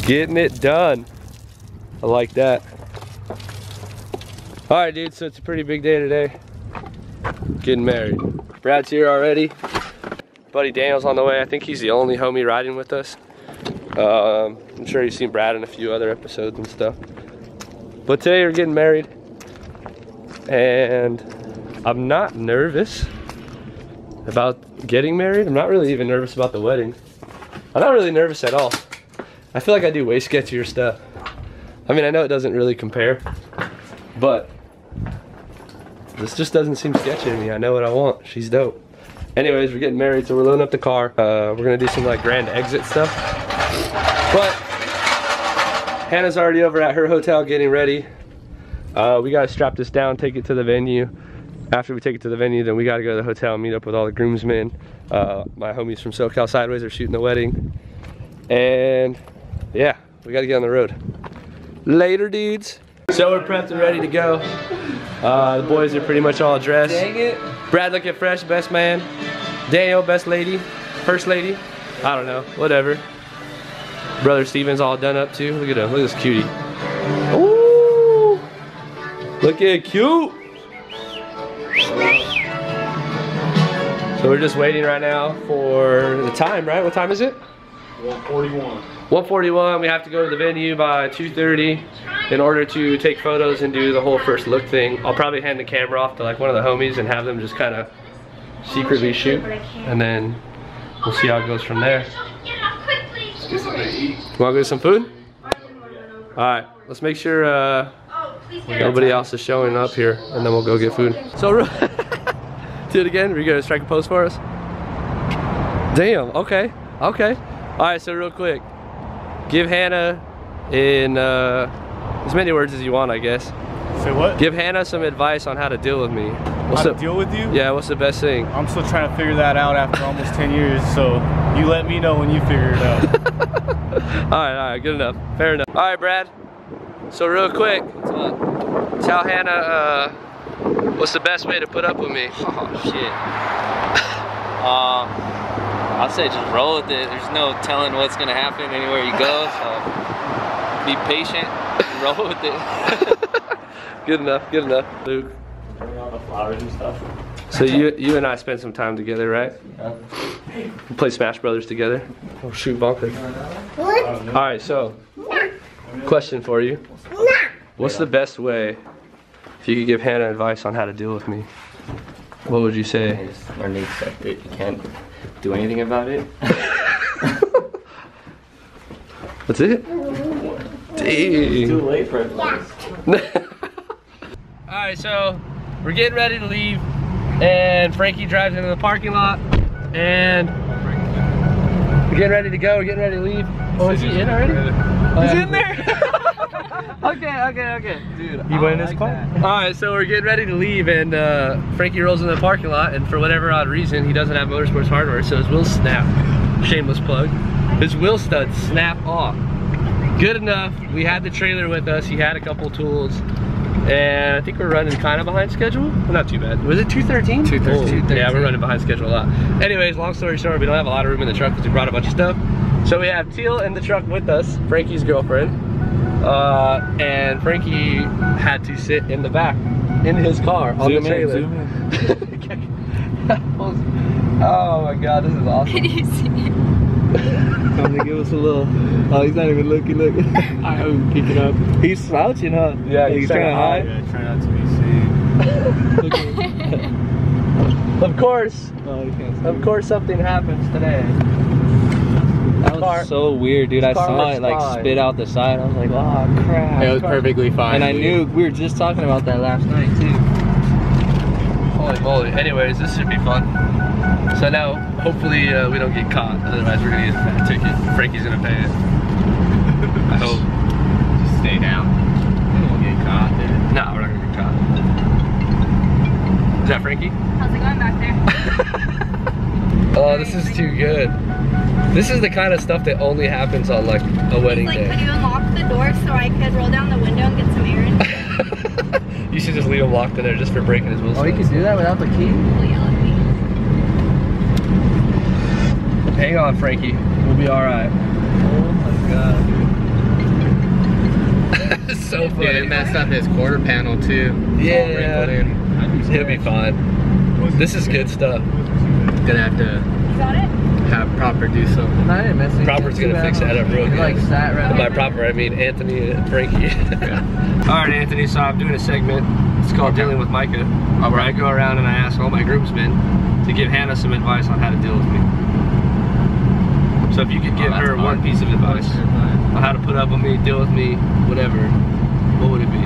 Getting it done. I like that. All right, dude, so it's a pretty big day today. Getting married. Brad's here already. Buddy Daniel's on the way. I think he's the only homie riding with us. I'm sure you've seen Brad in a few other episodes and stuff. But today we're getting married. And I'm not nervous about getting married. I'm not really even nervous about the wedding. I'm not really nervous at all. I feel like I do way sketchier stuff. I mean, I know it doesn't really compare, but this just doesn't seem sketchy to me. I know what I want. She's dope. Anyways, we're getting married, so we're loading up the car. We're gonna do some like grand exit stuff. But Hannah's already over at her hotel getting ready. We gotta strap this down, take it to the venue. After we take it to the venue, then we gotta go to the hotel and meet up with all the groomsmen. My homies from SoCal Sideways are shooting the wedding. And yeah, we gotta get on the road. Later, dudes. So we're prepped and ready to go. The boys are pretty much all dressed. Dang it. Brad looking fresh, best man. Daniel, best lady, first lady. I don't know, whatever. Brother Steven's all done up too. Look at him, look at this cutie. Ooh, look at cute. So we're just waiting right now for the time, right? What time is it? 1:41. 1:41, we have to go to the venue by 2:30 in order to take photos and do the whole first look thing. I'll probably hand the camera off to like one of the homies and have them just kind of secretly shoot, and then we'll see how it goes from there. Let's get something to eat. You wanna go get some food? Alright, let's make sure nobody else is showing up here, and then we'll go get food. So, do it again. Are you gonna strike a pose for us? Damn, okay, okay. Alright, so real quick, give Hannah in as many words as you want, I guess. Say what? Give Hannah some advice on how to deal with me. How to deal with you? Yeah, what's the best thing? I'm still trying to figure that out after almost 10 years, so you let me know when you figure it out. Alright, good enough. Fair enough. Alright, Brad. So real quick, tell Hannah what's the best way to put up with me? Oh shit. I'll say just roll with it. There's no telling what's gonna happen anywhere you go, so be patient and roll with it. Good enough, good enough. Luke. All the flowers and stuff. So you and I spent some time together, right? We played Smash Brothers together. Oh shoot, Bonka. Alright, so question for you. What's the best way if you could give Hannah advice on how to deal with me? What would you say? Just learn to accept it. You can't do anything about it. That's it? Dang. Too late for it. Alright, so we're getting ready to leave, and Frankie drives into the parking lot, and we're getting ready to go, we're getting ready to leave. Oh, is he in already? He's in there? Okay. Dude, You went in his car? Alright, so we're getting ready to leave, and Frankie rolls in the parking lot, and for whatever odd reason, he doesn't have motorsports hardware, so his wheels snap. Shameless plug. His wheel studs snap off. Good enough, we had the trailer with us, he had a couple tools, and I think we're running kind of behind schedule. Well, not too bad. Was it 2:13? 2:13. Yeah, we're running behind schedule a lot. Anyways, long story short, we don't have a lot of room in the truck because we brought a bunch of stuff. So we have Teal in the truck with us, Frankie's girlfriend. And Frankie had to sit in the back, in his car, on the trailer. Zoom in. Oh my god, this is awesome. Did you see it? Time to give us a little. Oh, he's not even looking. Look. I hope he pick it up. He's slouching, huh? Yeah, he's trying to hide. Yeah, try not to be seen. Of course. Oh, he can't see. Of course something happens today. That was so weird, dude. I saw it like fine. spit out the side. I was like, oh crap. It was perfectly fine. And I knew we were just talking about that last night too. Holy moly. Anyways, this should be fun. So now, hopefully we don't get caught. Otherwise we're gonna get a fat ticket. Frankie's gonna pay it. I hope. Just stay down. We won't get caught, dude. No, we're not gonna get caught. Is that Frankie? How's it going back there? Oh, this is too good. This is the kind of stuff that only happens on like a wedding Like, day. could you unlock the door so I could roll down the window and get some air in? You should just leave him locked in there just for breaking his wheels. Oh, you can do that without the key? He'll yell at me. Hang on, Frankie. We'll You'll be alright. Oh my god. It's so funny. Dude, it messed up his quarter panel too. Yeah. He'll be fine. This is good stuff. Gonna have to You got it? have Proper do something. I didn't mess with Proper's gonna fix that up real good. Like sat right And by Proper, I mean Anthony and Frankie. Alright, Anthony, so I'm doing a segment. It's called Dealing with Micah, where I go around and I ask all my groomsmen to give Hannah some advice on how to deal with me. So if you could give her one piece of advice on how to put up with me, deal with me, whatever, what would it be? I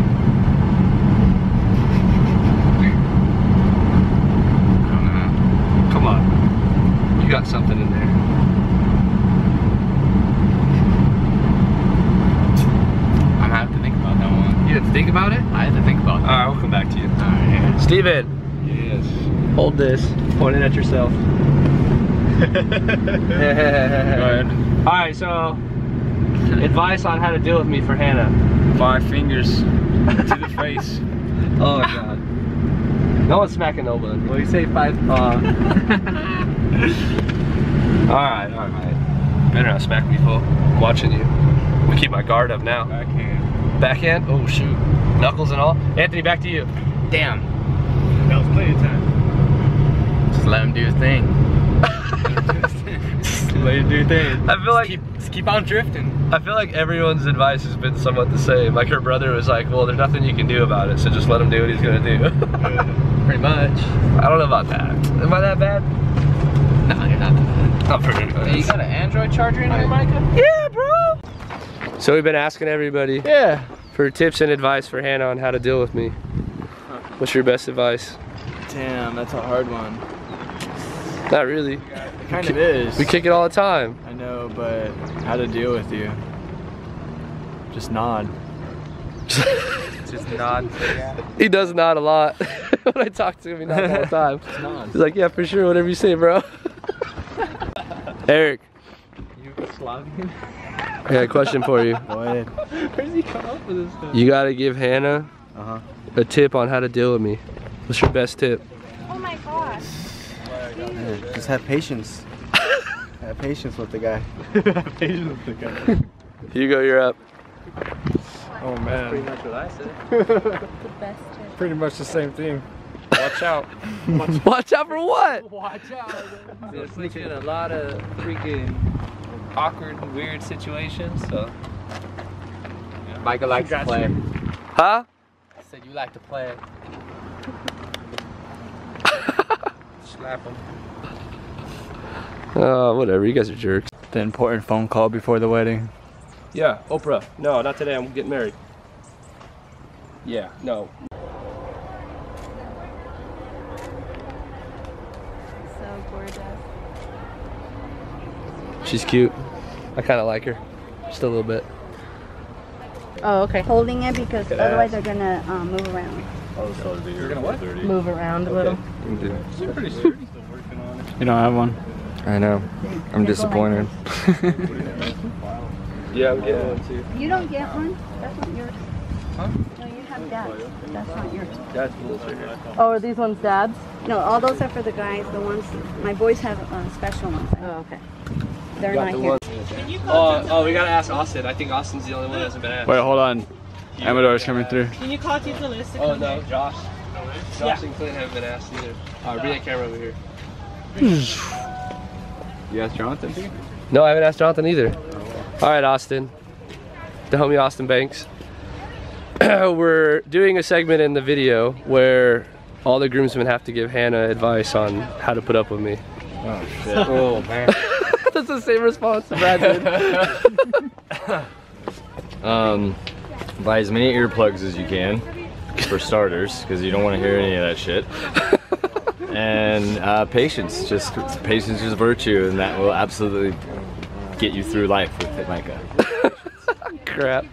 don't know. Come on. You got something in there. I'm gonna have to think about that one. You have to think about it? I have to think about that. Alright, we'll come back to you. Alright. Steven, Yes. hold this. Point it at yourself. Go ahead. Alright, so advice on how to deal with me for Hannah. 5 fingers to the face. Oh god. No one's smacking no one. Well, you say 5 Alright, alright. Better not smack me, fool. I'm watching you. I'm gonna keep my guard up now. Backhand. Backhand? Oh shoot. Knuckles and all. Anthony, back to you. Damn. That was plenty of time. Just let him do his thing. Just let you do your thing. I feel like Just keep on drifting. I feel like everyone's advice has been somewhat the same. Like her brother was like, well, there's nothing you can do about it, so just let him do what he's gonna do. Pretty much. I don't know about that. Am I that bad? No, you're not that bad. Not pretty bad. Hey, you got an Android charger in here, Micah? Yeah, bro. So we've been asking everybody Yeah. for tips and advice for Hannah on how to deal with me. What's your best advice? Damn, that's a hard one. Not really. It kind of is. We kick it all the time. I know, but how to deal with you? Just nod. Just nod. He does nod a lot. When I talk to him, he nods all the time. Just nod. He's like, yeah, for sure, whatever you say, bro. Eric, Yugoslavian? I got a question for you. Go ahead. Where does he come up with this stuff? You gotta give Hannah a tip on how to deal with me. What's your best tip? Oh my gosh. Just have patience. Have patience with the guy. Have patience with the guy. Hugo, you're up. Oh man. Pretty much what I said. The best tip. Pretty much the same thing. Watch out. Watch out for what? Watch out. It's put you in a lot of freaking awkward and weird situations, so. Micah likes to play. Huh? I said you like to play. Slap him. Whatever, you guys are jerks. The important phone call before the wedding. Yeah, Oprah. No, not today, I'm getting married. Yeah, no. So gorgeous. She's cute. I kinda like her. Just a little bit. Oh, okay. Holding it because Good otherwise ass. they're gonna move around. You're gonna what? Move around a little. You don't have one. I know. I'm They go like disappointed. Yeah, I'm getting one too. You don't get one? That's not yours. Huh? No, you have dad's. That's not yours. That's bullshit. Oh, are these ones dad's? No, all those are for the guys. The ones, my boys have special ones. Oh, okay. They're Got not the here. one. Oh, we gotta ask Austin. I think Austin's the only one that hasn't been asked. Wait, hold on. Amador's coming through. Can you call to the list? Oh no, Josh. Josh and Clint haven't been asked either. Alright, bring that camera over here. You asked Jonathan too? No, I haven't asked Jonathan either. Alright, Austin. The homie Austin Banks. We're doing a segment in the video where all the groomsmen have to give Hannah advice on how to put up with me. Oh shit. Oh man. That's the same response Brad did. Buy as many earplugs as you can, for starters, because you don't want to hear any of that shit. And patience, patience is virtue, and that will absolutely get you through life with it, Micah. Crap.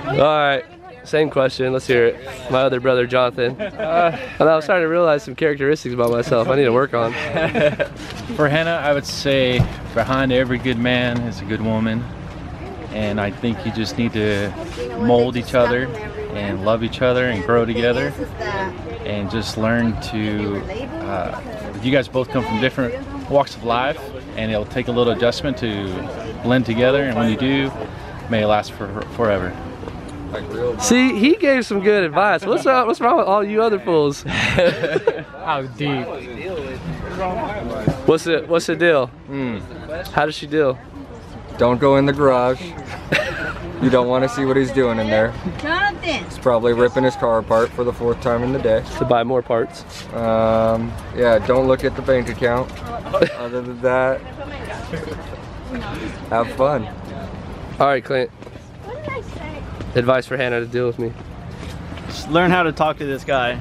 Alright, same question. Let's hear it. My other brother, Jonathan. And I was starting to realize some characteristics about myself I need to work on. For Hannah, I would say behind every good man is a good woman. And I think you just need to mold each other and love each other and grow together. And just learn to, you guys both come from different walks of life, and it'll take a little adjustment to blend together, and when you do, may it last forever. See, he gave some good advice. What's up? What's wrong with all you other fools? How deep? What's the deal? How does she deal? Don't go in the garage. You don't want to see what he's doing in there. Jonathan! He's probably ripping his car apart for the 4th time in the day. To buy more parts. Yeah, don't look at the bank account. Other than that, have fun. All right, Clint. What did I say? Advice for Hannah to deal with me. Just learn how to talk to this guy.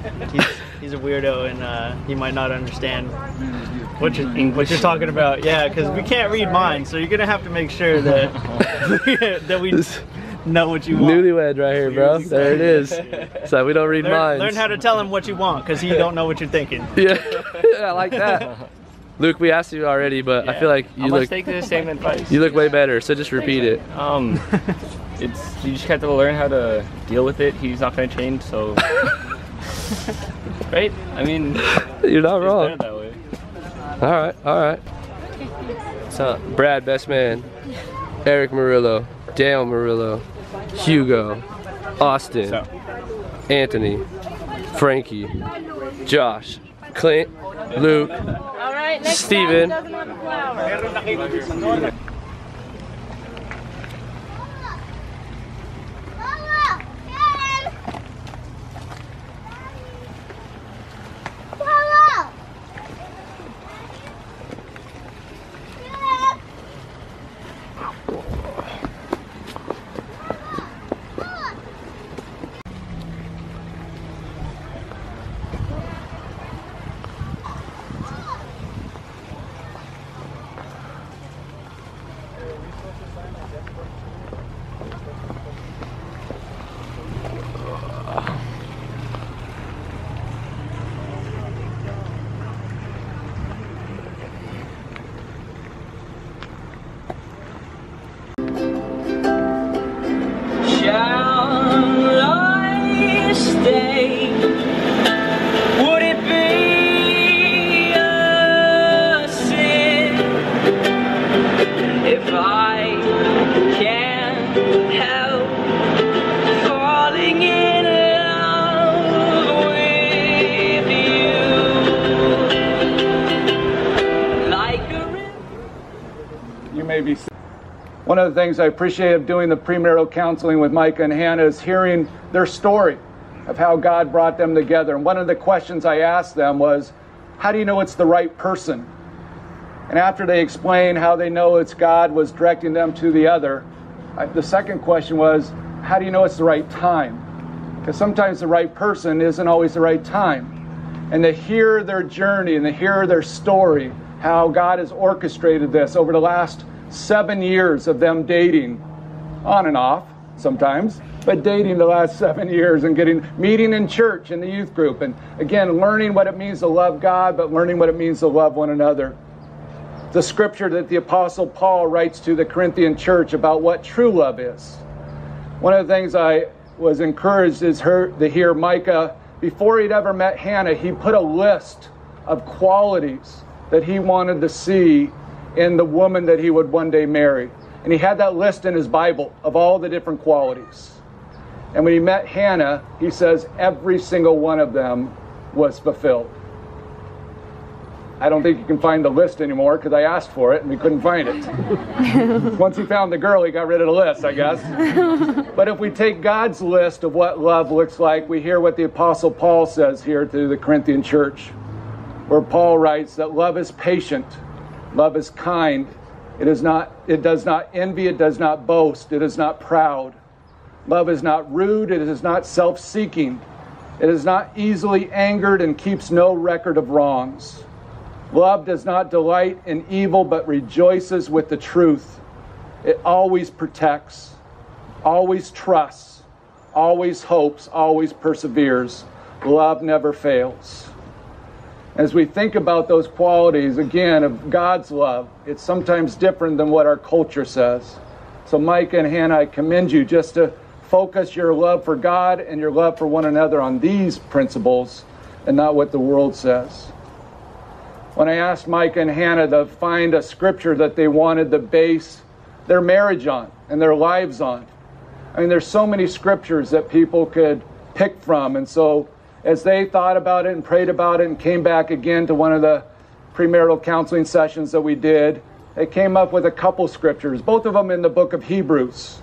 He's a weirdo, and he might not understand what you're talking about. Yeah, because we can't read minds, so you're gonna have to make sure that that we know what you want. Newlywed right here, bro. There it is. So we don't read minds. Learn how to tell him what you want, because he don't know what you're thinking. Yeah, I like that. Luke, we asked you already, but I feel like you look. Take the same advice. You look way better, so just repeat it. You just have to learn how to deal with it. He's not going to change, so right? I mean, you're not wrong. It's better that way. All right. So Brad, best man. Eric Murillo, Dale Murillo, Hugo, Austin, Anthony, Frankie, Josh, Clint, Luke, Steven. One of the things I appreciate of doing the premarital counseling with Micah and Hannah is hearing their story of how God brought them together. And one of the questions I asked them was, how do you know it's the right person? And after they explained how they know it's God was directing them to the other, the second question was, how do you know it's the right time? Because sometimes the right person isn't always the right time. And to hear their journey and to hear their story, how God has orchestrated this over the last 7 years of them dating, on and off sometimes, but dating the last 7 years and meeting in church in the youth group, and again learning what it means to love God, but learning what it means to love one another. The scripture that the Apostle Paul writes to the Corinthian church about what true love is. One of the things I was encouraged is to hear Micah, before he'd ever met Hannah, he put a list of qualities that he wanted to see in the woman that he would one day marry. And he had that list in his Bible of all the different qualities. And when he met Hannah, he says every single one of them was fulfilled. I don't think you can find the list anymore because I asked for it and we couldn't find it. Once he found the girl, he got rid of the list, I guess. But if we take God's list of what love looks like, we hear what the Apostle Paul says here to the Corinthian church, where Paul writes that love is patient. Love is kind. It does not envy. It does not boast. It is not proud. Love is not rude. It is not self-seeking. It is not easily angered and keeps no record of wrongs. Love does not delight in evil, but rejoices with the truth. It always protects, always trusts, always hopes, always perseveres. Love never fails. As we think about those qualities, again, of God's love, it's sometimes different than what our culture says. So Micah and Hannah, I commend you just to focus your love for God and your love for one another on these principles and not what the world says. when I asked Micah and Hannah to find a scripture that they wanted to base their marriage on and their lives on. I mean, there's so many scriptures that people could pick from. And so as they thought about it and prayed about it and came back again to one of the premarital counseling sessions that we did, they came up with a couple scriptures, both of them in the book of Hebrews.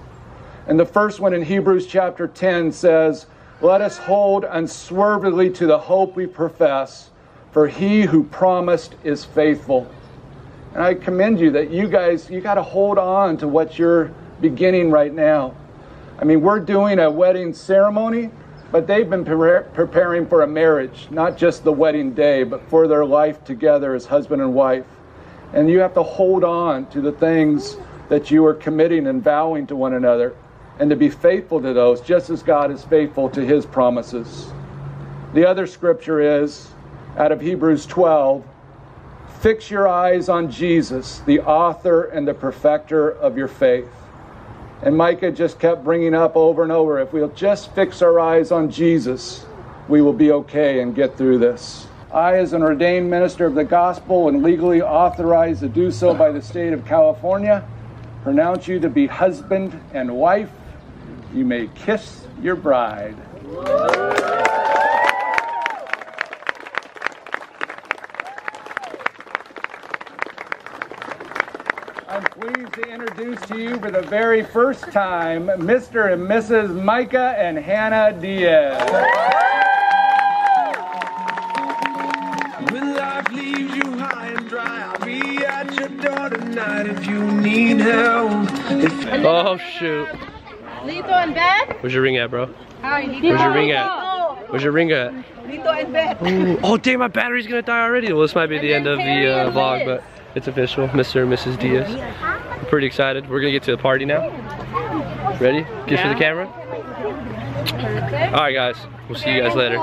And the first one in Hebrews chapter 10 says, "Let us hold unswervedly to the hope we profess, for he who promised is faithful." And I commend you that you guys, you got to hold on to what you're beginning right now. I mean, we're doing a wedding ceremony, but they've been preparing for a marriage, not just the wedding day, but for their life together as husband and wife. And you have to hold on to the things that you are committing and vowing to one another, and to be faithful to those, just as God is faithful to his promises. The other scripture is out of Hebrews 12, "Fix your eyes on Jesus, the author and the perfecter of your faith." And Micah just kept bringing up over and over, if we'll just fix our eyes on Jesus, we will be okay and get through this. I, as an ordained minister of the gospel and legally authorized to do so by the state of California, pronounce you to be husband and wife. You may kiss your bride. I'm pleased to introduce to you for the very first time, Mr. and Mrs. Micah and Hannah Diaz. When life leaves you high and dry, I'll be at your door tonight if you need help. Oh shoot. Lito in bed? Where's your ring at, bro? Hi, Lito. Where's your ring at? Where's your ring at? Lito in bed. Ooh. Oh damn, my battery's gonna die already. Well, this might be the end of the vlog, but it's official. Mr. and Mrs. Diaz. I'm pretty excited. We're gonna get to the party now. Ready? Kiss for the camera? Alright guys, we'll see you guys later.